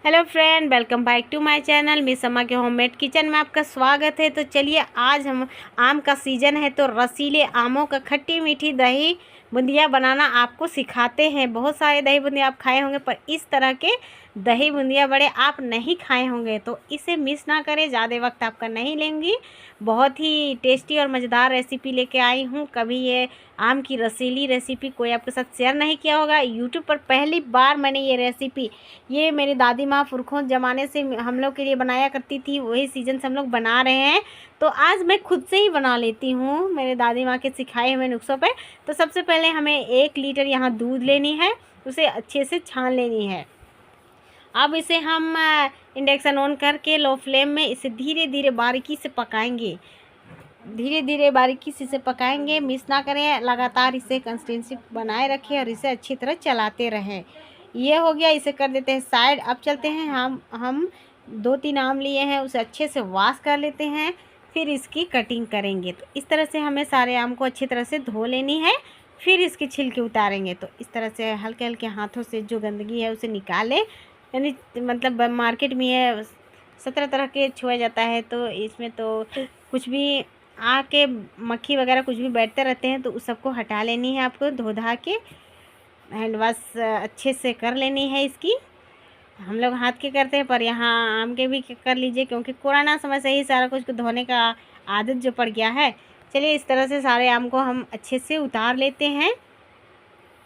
Hello friend, welcome back to my channel miss Amma के homemade kitchen में आपका स्वागत है। तो चलिए, आज हम आम का सीज़न है तो रसीले आमों का खट्टी मीठी दही बूंदिया बनाना आपको सिखाते हैं। बहुत सारे दही बूंदिया आप खाए होंगे, पर इस तरह के दही बूंदिया बड़े आप नहीं खाए होंगे, तो इसे मिस ना करें। ज़्यादा वक्त आपका नहीं लेंगी। बहुत ही टेस्टी और मज़ेदार रेसिपी लेके आई हूँ। कभी ये आम की रसीली रेसिपी कोई आपके साथ शेयर नहीं किया होगा। यूट्यूब पर पहली बार मैंने ये रेसिपी, ये मेरी दादी माँ पुरखों ज़माने से हम लोग के लिए बनाया करती थी, वही सीज़न से हम लोग बना रहे हैं। तो आज मैं खुद से ही बना लेती हूँ मेरे दादी माँ के सिखाए हुए नुस्खों पे। तो सबसे पहले हमें 1 लीटर यहाँ दूध लेनी है, उसे अच्छे से छान लेनी है। अब इसे हम इंडक्शन ऑन करके लो फ्लेम में इसे धीरे धीरे बारीकी से पकाएंगे। धीरे धीरे बारीकी से इसे पकाएंगे, मिस ना करें। लगातार इसे कंसिस्टेंसी बनाए रखें और इसे अच्छी तरह चलाते रहें। ये हो गया, इसे कर देते हैं साइड। अब चलते हैं, हम 2-3 आम लिए हैं, उसे अच्छे से वॉश कर लेते हैं, फिर इसकी कटिंग करेंगे। तो इस तरह से हमें सारे आम को अच्छी तरह से धो लेनी है, फिर इसके छिलके उतारेंगे। तो इस तरह से हल्के हल्के हाथों से जो गंदगी है उसे निकालें। यानी मतलब मार्केट में ये 17 तरह के छुआ जाता है, तो इसमें तो कुछ भी आके मक्खी वगैरह कुछ भी बैठते रहते हैं, तो उस सबको हटा लेनी है आपको। धो धा के हैंड वॉश अच्छे से कर लेनी है इसकी। हम लोग हाथ के करते हैं, पर यहाँ आम के भी कर लीजिए, क्योंकि कोरोना समय से ही सारा कुछ धोने का आदत जो पड़ गया है। चलिए, इस तरह से सारे आम को हम अच्छे से उतार लेते हैं,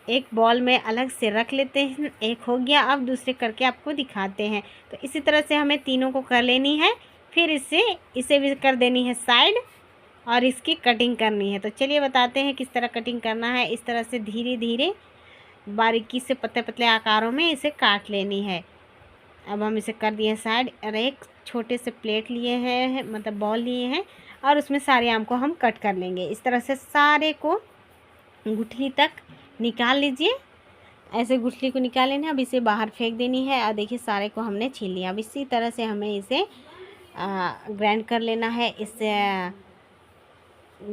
एक बॉल में अलग से रख लेते हैं। एक हो गया, अब दूसरे करके आपको दिखाते हैं। तो इसी तरह से हमें तीनों को कर लेनी है, फिर इसे भी कर देनी है साइड और इसकी कटिंग करनी है। तो चलिए बताते हैं किस तरह कटिंग करना है। इस तरह से धीरे धीरे बारीकी से पतले पतले आकारों में इसे काट लेनी है। अब हम इसे कर दिए साइड, और एक छोटे से प्लेट लिए हैं, मतलब बॉल लिए हैं, और उसमें सारे आम को हम कट कर लेंगे। इस तरह से सारे को गुठली तक निकाल लीजिए। ऐसे गुठली को निकाल लेना। अब इसे बाहर फेंक देनी है, और देखिए सारे को हमने छील लिया। अब इसी तरह से हमें इसे ग्राइंड कर लेना है। इससे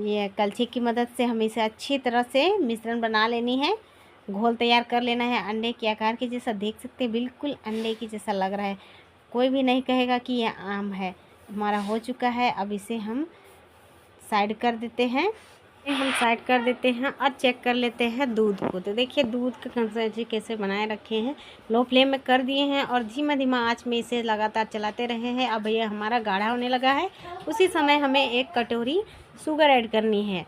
ये कलछी की मदद से हमें इसे अच्छी तरह से मिश्रण बना लेनी है। घोल तैयार कर लेना है अंडे के आकार के जैसा। देख सकते हैं, बिल्कुल अंडे की जैसा लग रहा है। कोई भी नहीं कहेगा कि यह आम है। हमारा हो चुका है। अब इसे हम साइड कर देते हैं। और चेक कर लेते हैं दूध को। तो देखिए दूध का कंसिस्टेंसी कैसे बनाए रखे हैं। लो फ्लेम में कर दिए हैं और धीमा धीमा आंच में इसे लगातार चलाते रहे हैं। अब ये हमारा गाढ़ा होने लगा है। उसी समय हमें 1 कटोरी शुगर ऐड करनी है,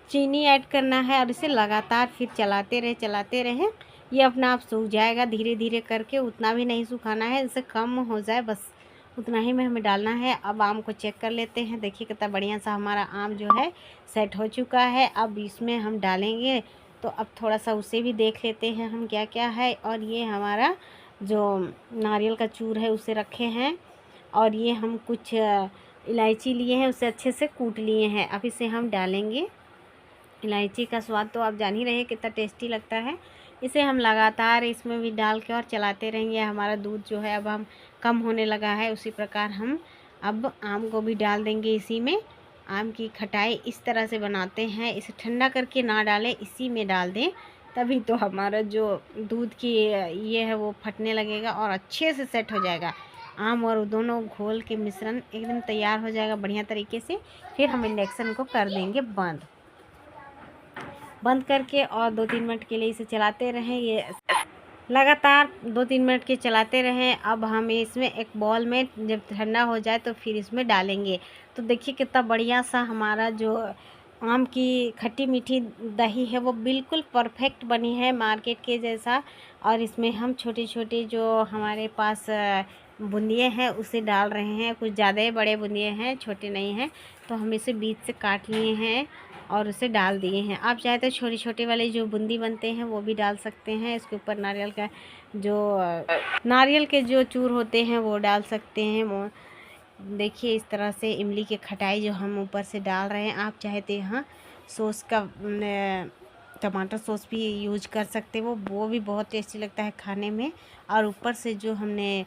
चीनी ऐड करना है, और इसे लगातार फिर चलाते रहें। ये अपना आप सूख जाएगा धीरे धीरे करके। उतना भी नहीं सुखाना है, इससे कम हो जाए बस उतना ही में हमें डालना है। अब आम को चेक कर लेते हैं। देखिए कितना बढ़िया सा हमारा आम जो है सेट हो चुका है। अब इसमें हम डालेंगे, तो अब थोड़ा सा उसे भी देख लेते हैं हम क्या क्या है। और ये हमारा जो नारियल का चूर है उसे रखे हैं, और ये हम कुछ इलायची लिए हैं, उसे अच्छे से कूट लिए हैं। अब इसे हम डालेंगे। इलायची का स्वाद तो आप जान ही रहे हैं कितना टेस्टी लगता है। इसे हम लगातार इसमें भी डाल के और चलाते रहेंगे। हमारा दूध जो है अब हम कम होने लगा है। उसी प्रकार हम अब आम को भी डाल देंगे इसी में। आम की खटाई इस तरह से बनाते हैं, इसे ठंडा करके ना डालें, इसी में डाल दें, तभी तो हमारा जो दूध की ये है वो फटने लगेगा और अच्छे से सेट हो जाएगा। आम और दोनों घोल के मिश्रण एकदम तैयार हो जाएगा बढ़िया तरीके से। फिर हम इंडक्शन को कर देंगे बंद करके, और 2-3 मिनट के लिए इसे चलाते रहें। ये लगातार 2-3 मिनट के चलाते रहें। अब हम इसमें एक बॉल में, जब ठंडा हो जाए तो फिर इसमें डालेंगे। तो देखिए कितना बढ़िया सा हमारा जो आम की खट्टी मीठी दही है वो बिल्कुल परफेक्ट बनी है, मार्केट के जैसा। और इसमें हम छोटे छोटे जो हमारे पास बूंदिए हैं उसे डाल रहे हैं। कुछ ज़्यादा ही बड़े बूंदिए हैं, छोटे नहीं हैं। तो हम इसे बीच से काट लिए हैं और उसे डाल दिए हैं। आप चाहे तो छोटे छोटे वाले जो बूंदी बनते हैं वो भी डाल सकते हैं। इसके ऊपर नारियल के जो चूर होते हैं वो डाल सकते हैं। वो देखिए इस तरह से इमली की खटाई जो हम ऊपर से डाल रहे हैं। आप चाहे तो यहाँ सॉस का टमाटर सॉस भी यूज कर सकते हैं, वो भी बहुत टेस्टी लगता है खाने में। और ऊपर से जो हमने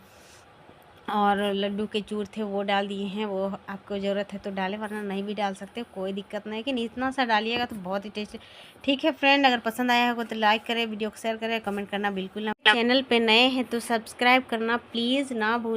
और लड्डू के चूर थे वो डाल दिए हैं, वो आपको ज़रूरत है तो डालें, वरना नहीं भी डाल सकते, कोई दिक्कत नहीं, लेकिन इतना सा डालिएगा तो बहुत ही टेस्टी। ठीक है फ्रेंड, अगर पसंद आया होगा तो लाइक करें, वीडियो को शेयर करें, कमेंट करना बिल्कुल ना। चैनल पे नए हैं तो सब्सक्राइब करना प्लीज़ ना भूलें।